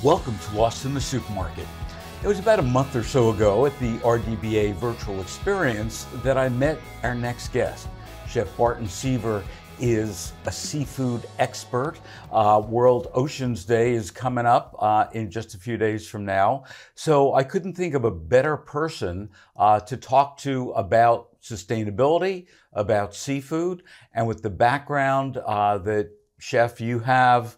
Welcome to Lost in the Supermarket. It was about a month or so ago at the RDBA virtual experience that I met our next guest. Chef Barton Seaver is a seafood expert. World Oceans Day is coming up in just a few days from now. So I couldn't think of a better person to talk to about sustainability, about seafood, and with the background that Chef, you have,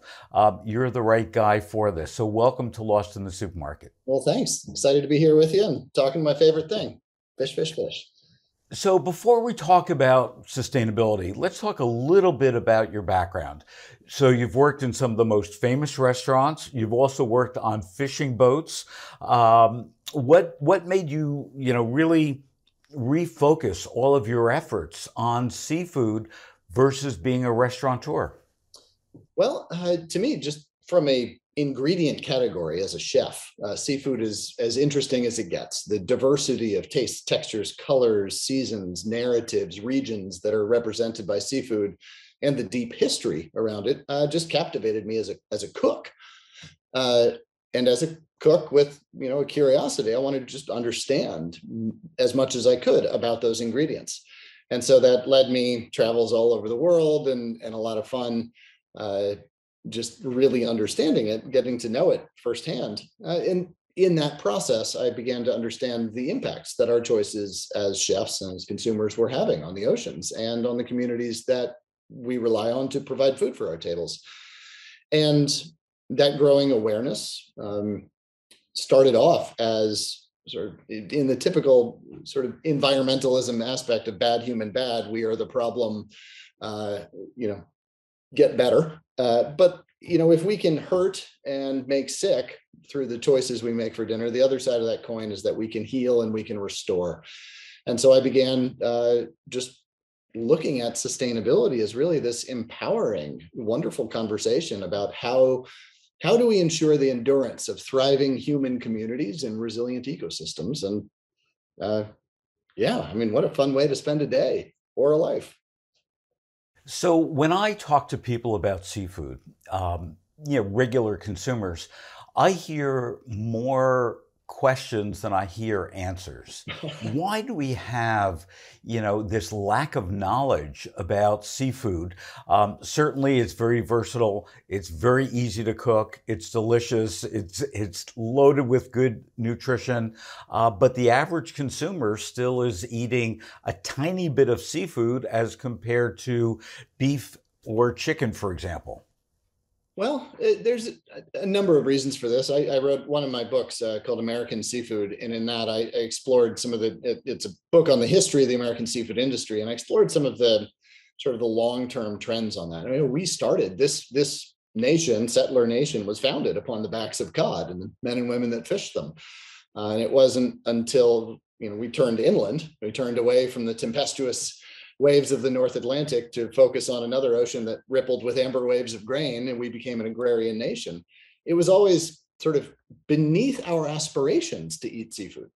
you're the right guy for this. So welcome to Lost in the Supermarket. Well, thanks. Excited to be here with you and talking my favorite thing, fish, fish, fish. So before we talk about sustainability, let's talk a little bit about your background. So you've worked in some of the most famous restaurants. You've also worked on fishing boats. What made you, really refocus all of your efforts on seafood versus being a restaurateur? Well, to me, just from a ingredient category as a chef, seafood is as interesting as it gets. The diversity of tastes, textures, colors, seasons, narratives, regions that are represented by seafood, and the deep history around it just captivated me as a cook. And as a cook with a curiosity, I wanted to just understand as much as I could about those ingredients. And so that led me travels all over the world and a lot of fun. Just really understanding it, getting to know it firsthand. And in that process, I began to understand the impacts that our choices as chefs and as consumers were having on the oceans and on the communities that we rely on to provide food for our tables. And that growing awareness started off as sort of in the typical sort of environmentalism aspect of bad human bad, we are the problem, get better. But if we can hurt and make sick through the choices we make for dinner, the other side of that coin is that we can heal and we can restore. And so I began just looking at sustainability as really this empowering, wonderful conversation about how do we ensure the endurance of thriving human communities and resilient ecosystems. And what a fun way to spend a day or a life. So when I talk to people about seafood, regular consumers, I hear more questions than I hear answers. Why do we have, this lack of knowledge about seafood? Certainly, it's very versatile. It's very easy to cook. It's delicious. It's loaded with good nutrition. But the average consumer still is eating a tiny bit of seafood as compared to beef or chicken, for example. Well, there's a number of reasons for this. I wrote one of my books called American Seafood, and in that I explored some of it's a book on the history of the American seafood industry, and I explored some of the sort of the long-term trends on that. I mean, we started this nation, settler nation, was founded upon the backs of cod and the men and women that fished them. And it wasn't until we turned inland, we turned away from the tempestuous waves of the North Atlantic to focus on another ocean that rippled with amber waves of grain, and we became an agrarian nation. It was always sort of beneath our aspirations to eat seafood.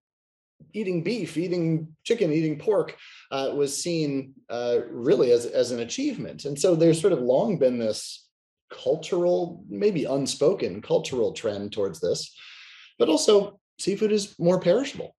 Eating beef, eating chicken, eating pork was seen really as an achievement. And so there's sort of long been this cultural, maybe unspoken cultural trend towards this, but also seafood is more perishable.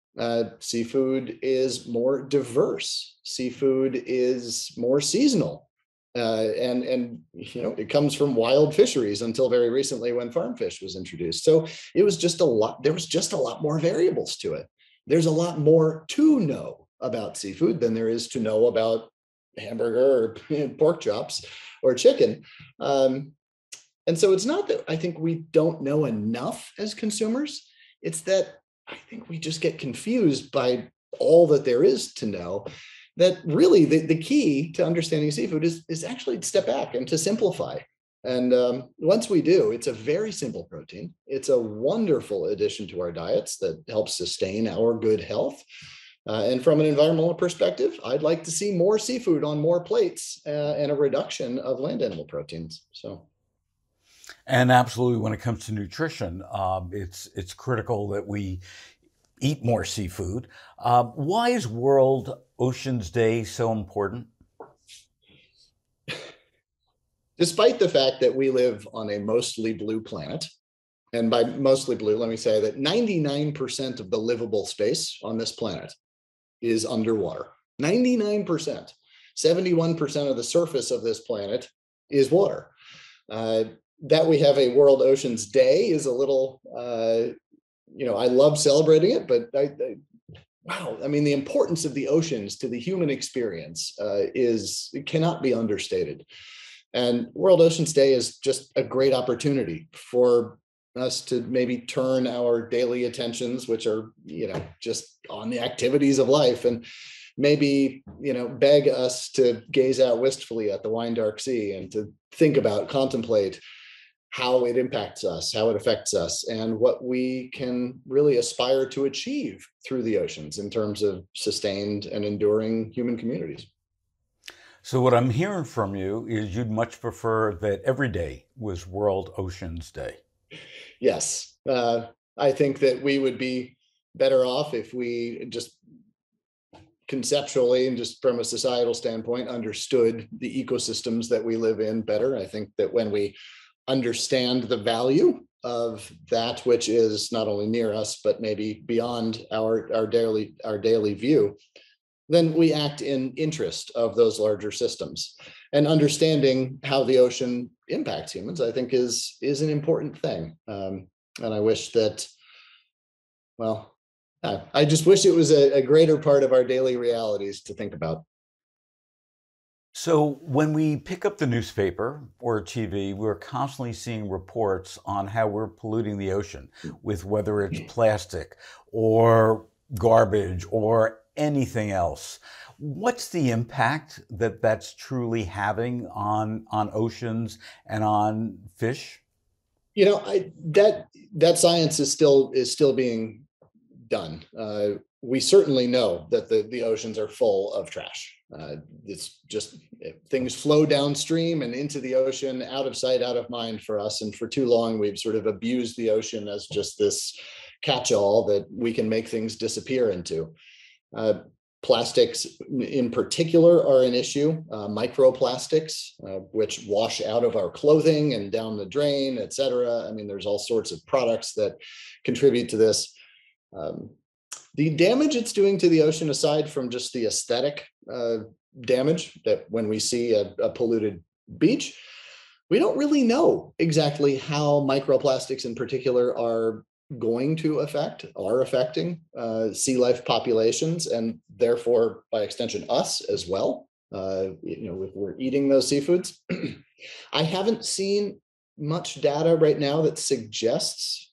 Seafood is more diverse. Seafood is more seasonal. And it comes from wild fisheries until very recently when farm fish was introduced. So it was just there was just a lot more variables to it. There's a lot more to know about seafood than there is to know about hamburger or pork chops or chicken. And so it's not that I think we don't know enough as consumers. It's that I think we just get confused by all that there is to know, that really the key to understanding seafood is actually to step back and to simplify. And once we do, it's a very simple protein. It's a wonderful addition to our diets that helps sustain our good health. And from an environmental perspective, I'd like to see more seafood on more plates and a reduction of land animal proteins. And absolutely, when it comes to nutrition, it's critical that we eat more seafood. Why is World Oceans Day so important? Despite the fact that we live on a mostly blue planet, And by mostly blue, let me say that 99% of the livable space on this planet is underwater. 99%. 71% of the surface of this planet is water. That we have a World Oceans Day is a little, I love celebrating it, but wow, I mean, the importance of the oceans to the human experience cannot be understated. And World Oceans Day is just a great opportunity for us to maybe turn our daily attentions, which are, just on the activities of life, and maybe, beg us to gaze out wistfully at the wine dark sea and to think about, contemplate how it impacts us, how it affects us, and what we can really aspire to achieve through the oceans in terms of sustained and enduring human communities. So what I'm hearing from you is you'd much prefer that every day was World Oceans Day. Yes. I think that we would be better off if we just conceptually and just from a societal standpoint understood the ecosystems that we live in better. I think that when we understand the value of that which is not only near us, but maybe beyond our daily view, then we act in interest of those larger systems. And understanding how the ocean impacts humans, I think, is an important thing. And I wish that, well, I just wish it was a greater part of our daily realities to think about. So when we pick up the newspaper or TV, we're constantly seeing reports on how we're polluting the ocean with whether it's plastic or garbage or anything else. What's the impact that that's truly having on oceans and on fish? That science is still being done. We certainly know that the oceans are full of trash. It's just things flow downstream and into the ocean, out of sight, out of mind for us. And for too long, we've sort of abused the ocean as just this catch-all that we can make things disappear into. Plastics in particular are an issue. Microplastics, which wash out of our clothing and down the drain, et cetera. I mean, there's all sorts of products that contribute to this. The damage it's doing to the ocean, aside from just the aesthetic damage that when we see a polluted beach, we don't really know exactly how microplastics in particular are affecting sea life populations, and therefore by extension us as well, if we're eating those seafoods. I haven't seen much data right now that suggests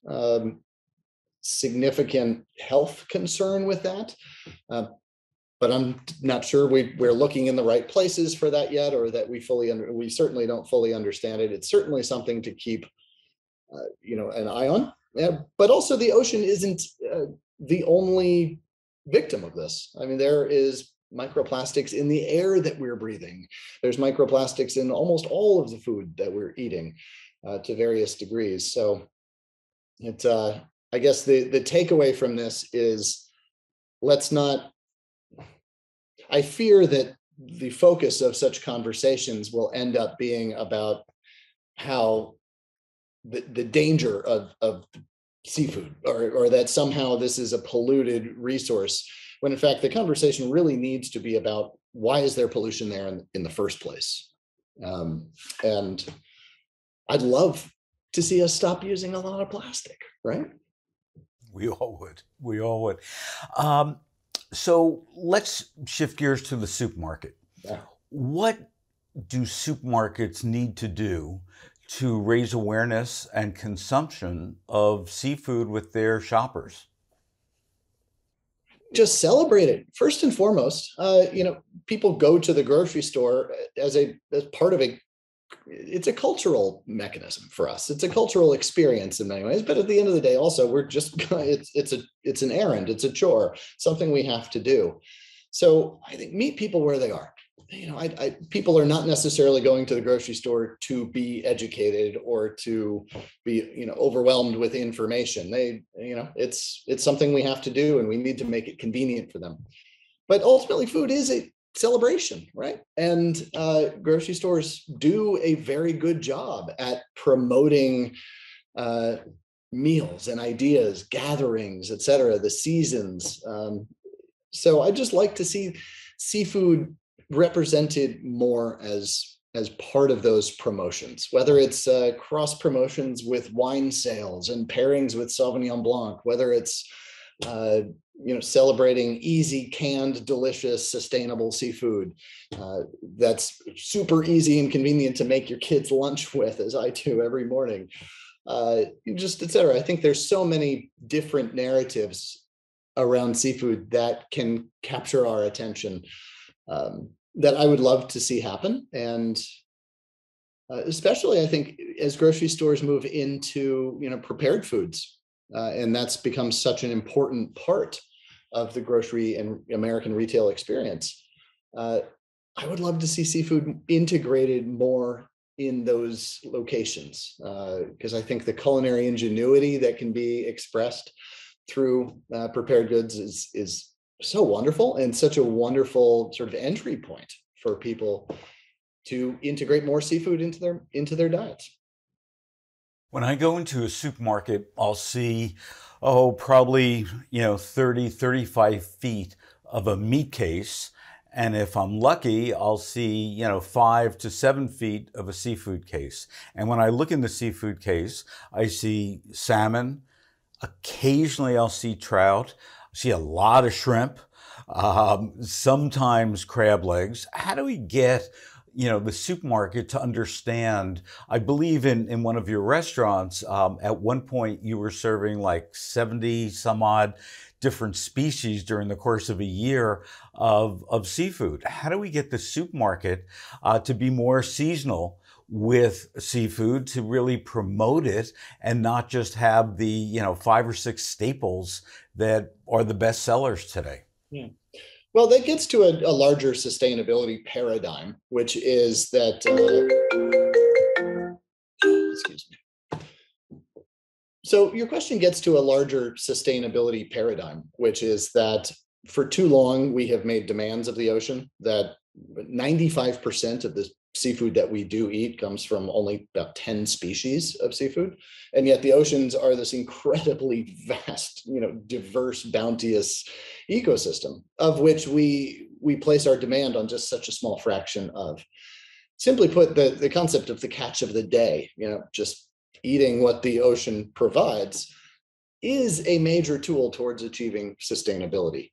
significant health concern with that, but I'm not sure we're looking in the right places for that yet, or that we certainly don't fully understand it. It's certainly something to keep an eye on. Yeah, but also the ocean isn't the only victim of this. I mean, there is microplastics in the air that we're breathing. There's microplastics in almost all of the food that we're eating to various degrees. So it's, I guess the takeaway from this is, I fear that the focus of such conversations will end up being about how the danger of seafood, or that somehow this is a polluted resource, when in fact the conversation really needs to be about why is there pollution there in the first place. And I'd love to see us stop using a lot of plastic, right? We all would. We all would. So let's shift gears to the supermarket. Yeah. What do supermarkets need to do to raise awareness and consumption of seafood with their shoppers? Just celebrate it first and foremost. People go to the grocery store as part of it's a cultural mechanism for us. It's a cultural experience in many ways, but at the end of the day, also it's an errand, it's a chore, something we have to do. So I think meet people where they are. People are not necessarily going to the grocery store to be educated or to be, overwhelmed with information. It's something we have to do, and we need to make it convenient for them. But ultimately, food is a celebration, right? And grocery stores do a very good job at promoting meals and ideas, gatherings, et cetera, the seasons. So I just like to see seafood represented more as part of those promotions, whether it's cross promotions with wine sales and pairings with Sauvignon Blanc, whether it's uh, celebrating easy, canned, delicious, sustainable seafood that's super easy and convenient to make your kids lunch with, as I do every morning. Just et cetera. I think there's so many different narratives around seafood that can capture our attention, that I would love to see happen. And especially, I think, as grocery stores move into prepared foods, and that's become such an important part of the grocery and American retail experience. Uh, I would love to see seafood integrated more in those locations, because I think the culinary ingenuity that can be expressed through prepared goods is so wonderful, and such a wonderful sort of entry point for people to integrate more seafood into their diets. When I go into a supermarket, I'll see, oh, probably, 30, 35 feet of a meat case. And if I'm lucky, I'll see, 5 to 7 feet of a seafood case. And when I look in the seafood case, I see salmon. Occasionally I'll see trout. I see a lot of shrimp, sometimes crab legs. How do we get the supermarket to understand? I believe in one of your restaurants, at one point you were serving like 70 some odd different species during the course of a year of seafood. How do we get the supermarket to be more seasonal with seafood, to really promote it and not just have the 5 or 6 staples that are the best sellers today? Yeah. Well, that gets to a larger sustainability paradigm, which is that, excuse me. So your question gets to a larger sustainability paradigm, which is that for too long, we have made demands of the ocean that 95% of the seafood that we do eat comes from only about 10 species of seafood. And yet the oceans are this incredibly vast, diverse, bounteous ecosystem, of which we place our demand on just such a small fraction of. Simply put, the concept of the catch of the day, just eating what the ocean provides, is a major tool towards achieving sustainability.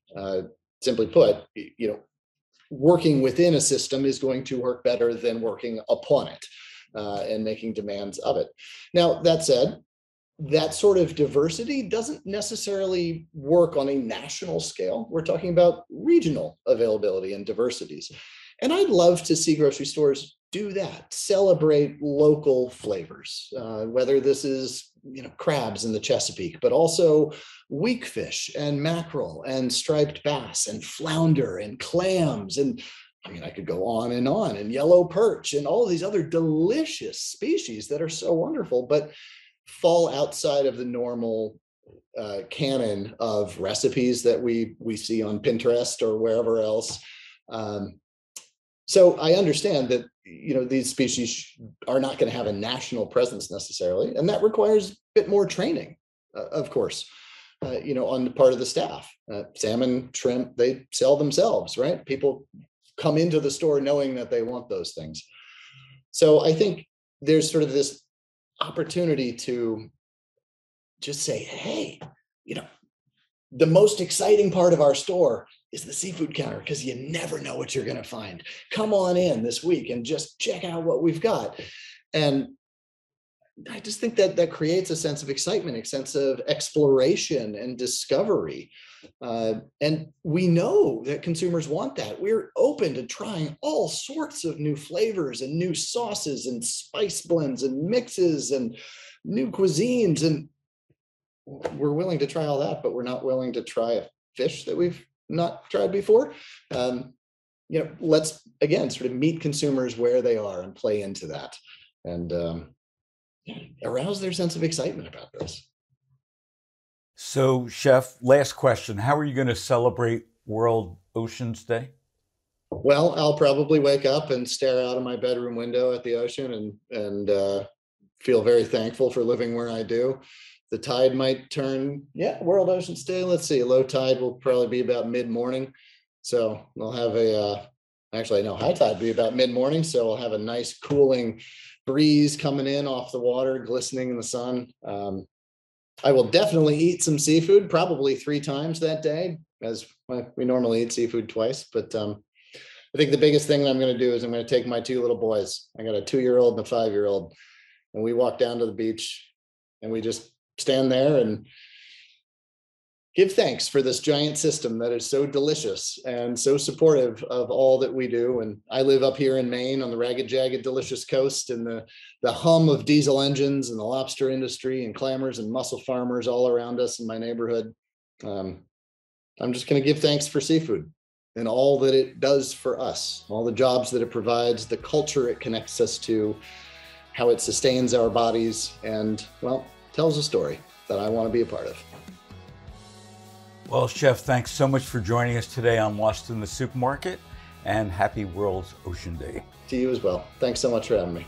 Simply put, working within a system is going to work better than working upon it, and making demands of it. Now, that said, that sort of diversity doesn't necessarily work on a national scale. We're talking about regional availability and diversities. And I'd love to see grocery stores do that, celebrate local flavors, whether this is crabs in the Chesapeake, but also weakfish and mackerel and striped bass and flounder and clams. And I mean, I could go on, and yellow perch and all these other delicious species that are so wonderful, but fall outside of the normal canon of recipes that we see on Pinterest or wherever else. So I understand that these species are not going to have a national presence necessarily, and that requires a bit more training, of course, on the part of the staff. Salmon, shrimp, they sell themselves, right? People come into the store knowing that they want those things. So I think there's sort of this opportunity to just say, hey, the most exciting part of our store is the seafood counter, because you never know what you're going to find. Come on in this week and just check out what we've got. And I just think that creates a sense of excitement, a sense of exploration and discovery. And we know that consumers want that. We're open to trying all sorts of new flavors and new sauces and spice blends and mixes and new cuisines. And we're willing to try all that, but we're not willing to try a fish that we've not tried before. Let's again sort of meet consumers where they are and play into that, and arouse their sense of excitement about this. So, Chef, last question. How are you going to celebrate World Oceans Day? Well, I'll probably wake up and stare out of my bedroom window at the ocean and feel very thankful for living where I do. The tide might turn, yeah, World Oceans Day. Let's see, low tide will probably be about mid-morning. So we'll have actually, no, high tide will be about mid-morning. So we'll have a nice cooling breeze coming in off the water, glistening in the sun. I will definitely eat some seafood, probably 3 times that day, as we normally eat seafood twice. But I think the biggest thing that I'm going to do is I'm going to take my 2 little boys. I got a 2-year-old and a 5-year-old, and we walk down to the beach and we just stand there and give thanks for this giant system that is so delicious and so supportive of all that we do. And I live up here in Maine on the ragged, jagged, delicious coast, and the hum of diesel engines and the lobster industry and clammers and mussel farmers all around us in my neighborhood. I'm just going to give thanks for seafood and all that it does for us, all the jobs that it provides, the culture it connects us to, how it sustains our bodies, and, well, tells a story that I want to be a part of. Well, Chef, thanks so much for joining us today on Lost in the Supermarket, and happy World Ocean Day. To you as well. Thanks so much for having me.